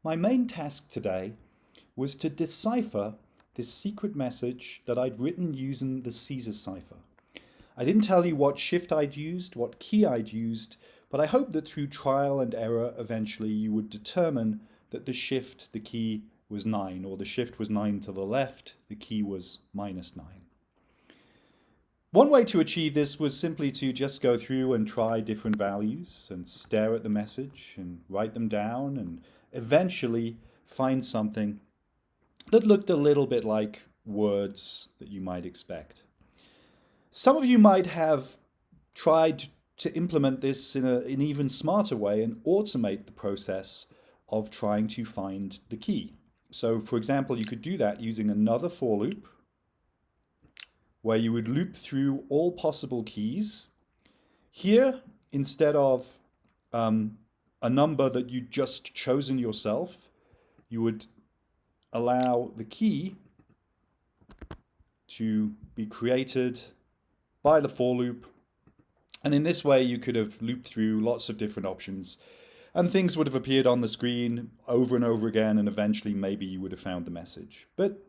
My main task today was to decipher this secret message that I'd written using the Caesar cipher. I didn't tell you what shift I'd used, what key I'd used, but I hope that through trial and error eventually you would determine that the key was 9, or the shift was 9 to the left, the key was -9. One way to achieve this was simply to just go through and try different values and stare at the message and write them down and eventually find something that looked a little bit like words that you might expect. Some of you might have tried to implement this in an even smarter way and automate the process of trying to find the key. So for example, you could do that using another for loop where you would loop through all possible keys. Here, instead of a number that you'd just chosen yourself, you would allow the key to be created by the for loop. And in this way, you could have looped through lots of different options and things would have appeared on the screen over and over again, and eventually maybe you would have found the message. But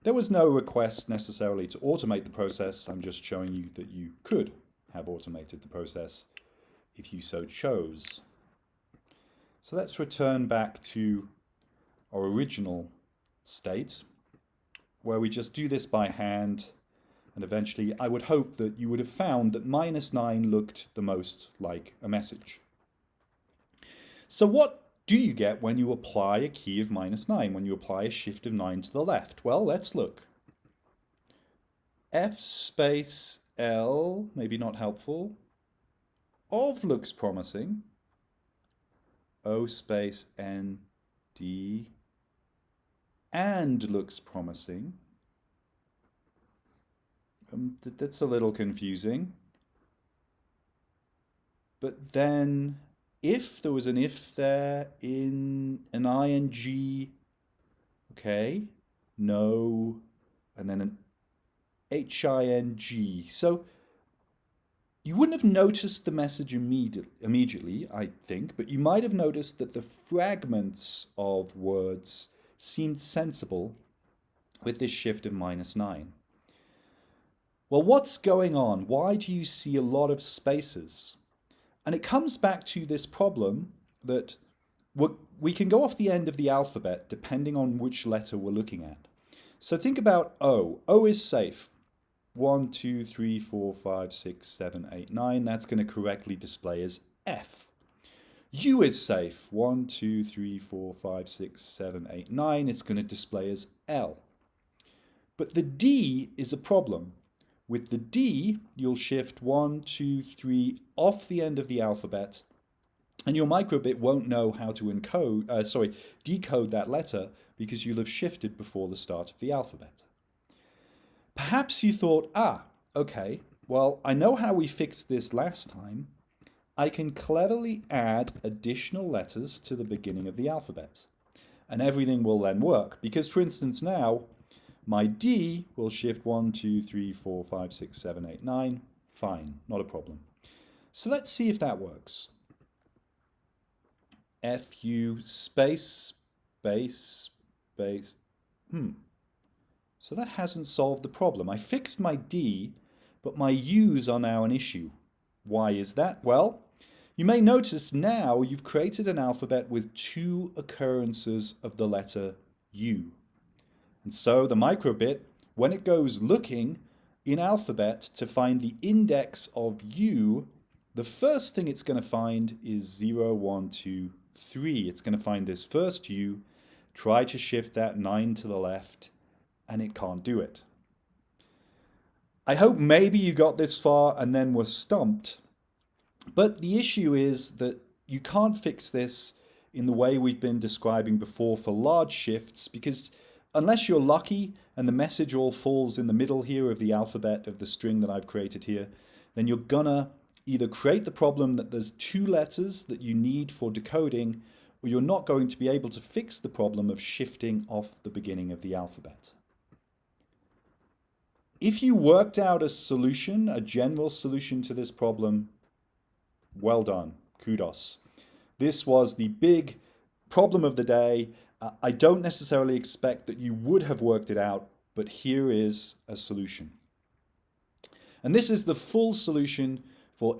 there was no request necessarily to automate the process. I'm just showing you that you could have automated the process if you so chose. So let's return back to our original state where we just do this by hand, and eventually I would hope that you would have found that -9 looked the most like a message. So what do you get when you apply a key of -9, when you apply a shift of 9 to the left? Well, let's look. F space L, maybe not helpful. Of looks promising. O space N, D, and looks promising. That's a little confusing. But then if there was an if there in an ing, okay, no, and then an hing. So you wouldn't have noticed the message immediately, I think, but you might have noticed that the fragments of words seemed sensible with this shift of -9. Well, what's going on? Why do you see a lot of spaces? And it comes back to this problem that we can go off the end of the alphabet depending on which letter we're looking at. So think about O. O is safe. 1, 2, 3, 4, 5, 6, 7, 8, 9. That's going to correctly display as F. U is safe. 1, 2, 3, 4, 5, 6, 7, 8, 9. It's going to display as L. But the D is a problem. With the D, you'll shift 1, 2, 3 off the end of the alphabet, and your microbit won't know how to decode that letter because you'll have shifted before the start of the alphabet. Perhaps you thought, okay, well, I know how we fixed this last time. I can cleverly add additional letters to the beginning of the alphabet, and everything will then work. Because, for instance, now, my D will shift 1, 2, 3, 4, 5, 6, 7, 8, 9. Fine, not a problem. So let's see if that works. FU space, space, space. So that hasn't solved the problem. I fixed my D, but my U's are now an issue. Why is that? Well, you may notice now you've created an alphabet with 2 occurrences of the letter U. And so the microbit, when it goes looking in alphabet to find the index of U, the first thing it's going to find is 0, 1, 2, 3. It's going to find this first U, try to shift that 9 to the left, and it can't do it. I hope maybe you got this far and then were stumped. But the issue is that you can't fix this in the way we've been describing before for large shifts, because unless you're lucky and the message all falls in the middle here of the alphabet of the string that I've created here, then you're gonna either create the problem that there's 2 letters that you need for decoding, or you're not going to be able to fix the problem of shifting off the beginning of the alphabet. If you worked out a solution, a general solution to this problem, well done, kudos. This was the big problem of the day. I don't necessarily expect that you would have worked it out, but here is a solution. And this is the full solution for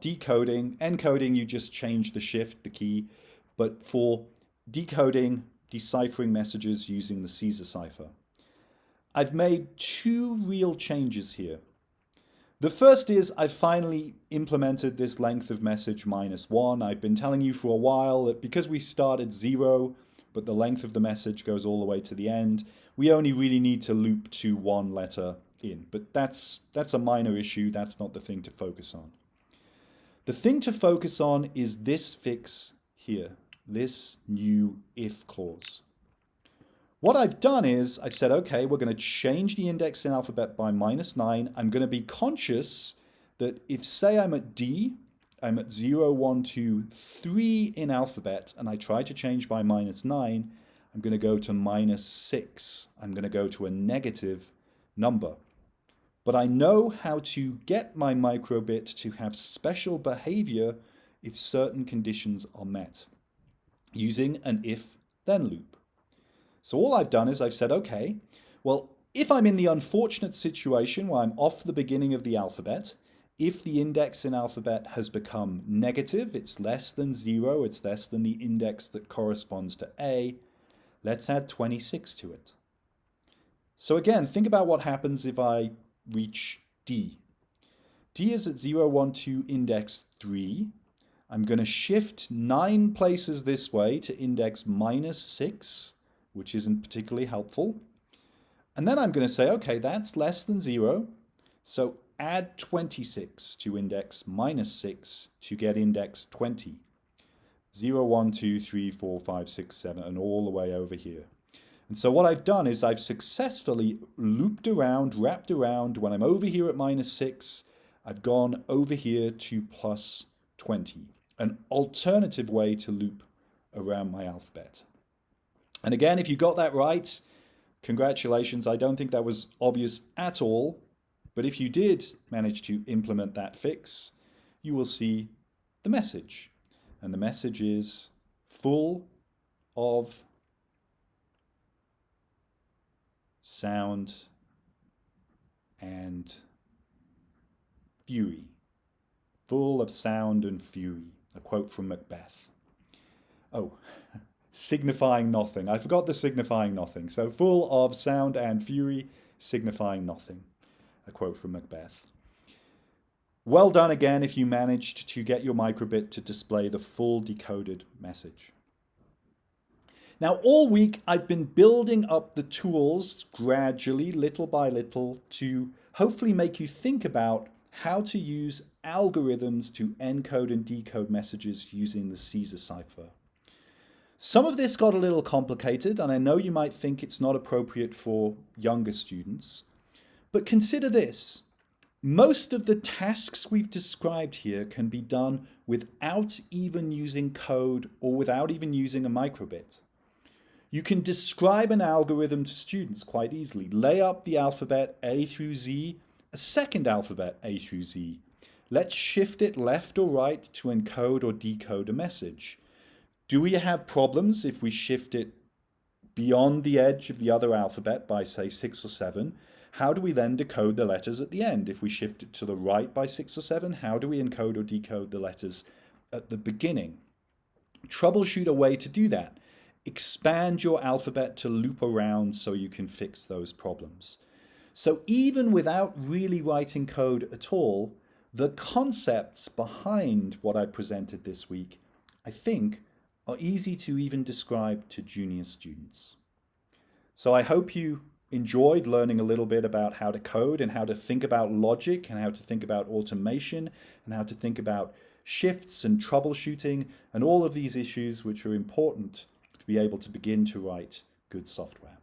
decoding. Encoding, you just change the shift, the key, but for decoding, deciphering messages using the Caesar cipher. I've made two real changes here. The first is I've finally implemented this length of message -1. I've been telling you for a while that because we start at 0, but the length of the message goes all the way to the end, we only really need to loop to one letter in. But that's a minor issue. That's not the thing to focus on. The thing to focus on is this fix here, this new if clause. What I've done is I've said, okay, we're going to change the index in alphabet by -9. I'm going to be conscious that if, say, I'm at D, I'm at 0, 1, 2, 3 in alphabet, and I try to change by -9, I'm going to go to -6. I'm going to go to a negative number. But I know how to get my microbit to have special behavior if certain conditions are met, using an if-then loop. So all I've done is I've said, okay, well, if I'm in the unfortunate situation where I'm off the beginning of the alphabet, if the index in alphabet has become negative, it's less than 0, it's less than the index that corresponds to A, let's add 26 to it. So again, think about what happens if I reach D. D is at 0, 1, 2, index 3. I'm going to shift 9 places this way to index -6, which isn't particularly helpful. And then I'm going to say, okay, that's less than 0. So add 26 to index -6 to get index 20. 0, 1, 2, 3, 4, 5, 6, 7, and all the way over here. And so what I've done is I've successfully looped around, wrapped around. When I'm over here at -6, I've gone over here to +20, an alternative way to loop around my alphabet. And again, if you got that right, congratulations. I don't think that was obvious at all. But if you did manage to implement that fix, you will see the message. And the message is full of sound and fury. Full of sound and fury. A quote from Macbeth. Oh, signifying nothing. I forgot the signifying nothing. So full of sound and fury, signifying nothing. A quote from Macbeth. Well done again if you managed to get your microbit to display the full decoded message. Now, all week I've been building up the tools gradually, little by little, to hopefully make you think about how to use algorithms to encode and decode messages using the Caesar cipher. Some of this got a little complicated, and I know you might think it's not appropriate for younger students, but consider this. Most of the tasks we've described here can be done without even using code or without even using a microbit. You can describe an algorithm to students quite easily. Lay up the alphabet A through Z, a second alphabet A through Z. Let's shift it left or right to encode or decode a message. Do we have problems if we shift it beyond the edge of the other alphabet by, say, 6 or 7? How do we then decode the letters at the end? If we shift it to the right by 6 or 7, how do we encode or decode the letters at the beginning? Troubleshoot a way to do that. Expand your alphabet to loop around so you can fix those problems. So even without really writing code at all, the concepts behind what I presented this week, I think, are easy to even describe to junior students. So I hope you enjoyed learning a little bit about how to code and how to think about logic and how to think about automation and how to think about shifts and troubleshooting and all of these issues which are important to be able to begin to write good software.